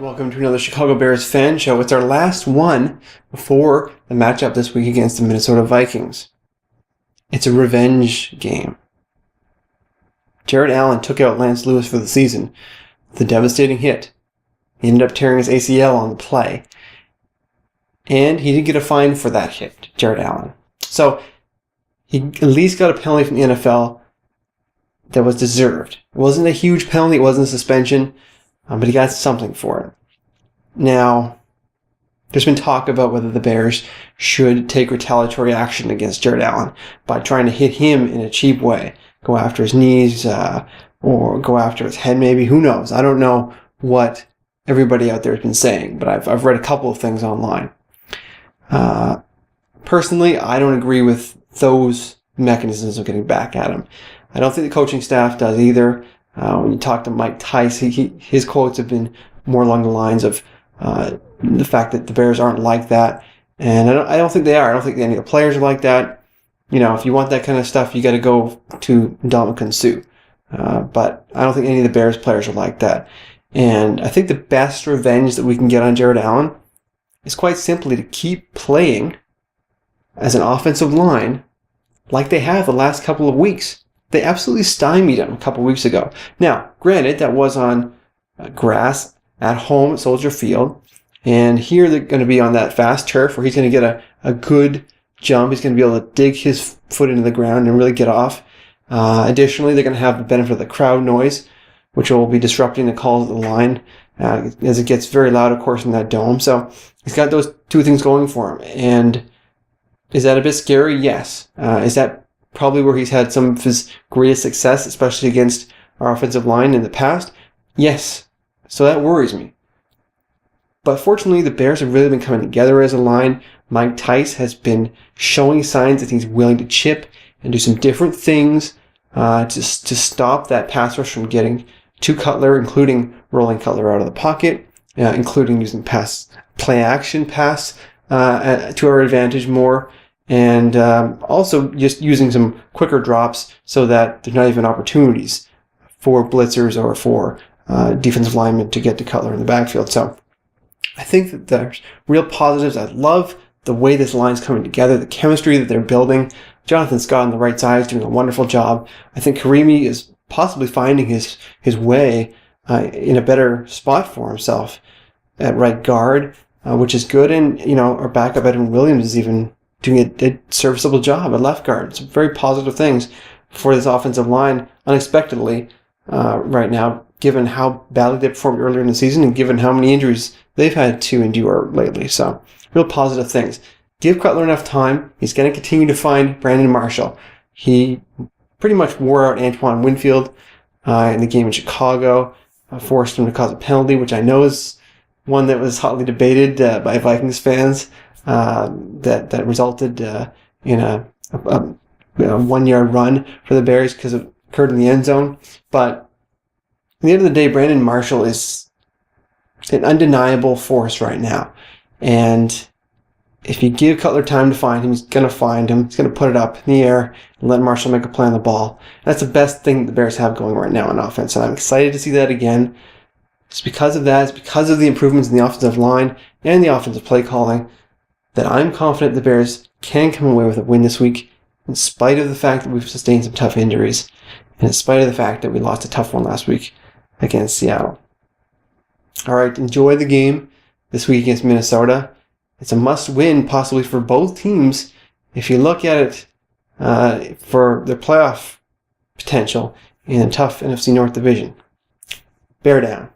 Welcome to another Chicago Bears fan show. It's our last one before the matchup this week against the Minnesota Vikings. It's a revenge game. Jared Allen took out Lance Lewis for the season with a devastating hit. He ended up tearing his ACL on the play. And he did get a fine for that hit, Jared Allen. So he at least got a penalty from the NFL that was deserved. It wasn't a huge penalty, it wasn't a suspension. But he got something for it. Now, there's been talk about whether the Bears should take retaliatory action against Jared Allen by trying to hit him in a cheap way. Go after his knees, or go after his head maybe. Who knows? I don't know what everybody out there has been saying, but I've read a couple of things online. Personally, I don't agree with those mechanisms of getting back at him. I don't think the coaching staff does either. When you talk to Mike Tice, his quotes have been more along the lines of the fact that the Bears aren't like that, and I don't think they are. I don't think any of the players are like that. You know, if you want that kind of stuff, you got to go to Ndamukong Suh. But I don't think any of the Bears players are like that. And I think the best revenge that we can get on Jared Allen is quite simply to keep playing as an offensive line like they have the last couple of weeks. They absolutely stymied him a couple weeks ago. Now, granted, that was on grass at home at Soldier Field. And here they're going to be on that fast turf where he's going to get a good jump. He's going to be able to dig his foot into the ground and really get off. Additionally, they're going to have the benefit of the crowd noise, which will be disrupting the calls of the line as it gets very loud, of course, in that dome. So he's got those two things going for him. And is that a bit scary? Yes. Is that probably where he's had some of his greatest success, especially against our offensive line in the past? Yes. So that worries me. But fortunately, the Bears have really been coming together as a line. Mike Tice has been showing signs that he's willing to chip and do some different things to stop that pass rush from getting to Cutler, including rolling Cutler out of the pocket, including using play action pass to our advantage more. And also just using some quicker drops so that there's not even opportunities for blitzers or for defensive linemen to get to Cutler in the backfield. So I think that there's real positives. I love the way this line's coming together, the chemistry that they're building. Jonathan Scott on the right side is doing a wonderful job. I think Carimi is possibly finding his way in a better spot for himself at right guard, which is good. And, you know, our backup Edwin Williams is even doing a serviceable job at left guard. Some very positive things for this offensive line unexpectedly right now, given how badly they performed earlier in the season and given how many injuries they've had to endure lately. So real positive things. Give Cutler enough time. He's going to continue to find Brandon Marshall. He pretty much wore out Antoine Winfield in the game in Chicago, forced him to cause a penalty, which I know is one that was hotly debated by Vikings fans. That resulted in a 1 yard run for the Bears because it occurred in the end zone. But at the end of the day, Brandon Marshall is an undeniable force right now. And if you give Cutler time to find him, he's going to find him. He's going to put it up in the air and let Marshall make a play on the ball. That's the best thing the Bears have going right now on offense. And I'm excited to see that again. It's because of that. It's because of the improvements in the offensive line and the offensive play calling that I'm confident the Bears can come away with a win this week, in spite of the fact that we've sustained some tough injuries, and in spite of the fact that we lost a tough one last week against Seattle. All right, enjoy the game this week against Minnesota. It's a must-win, possibly for both teams, if you look at it for their playoff potential in a tough NFC North division. Bear down.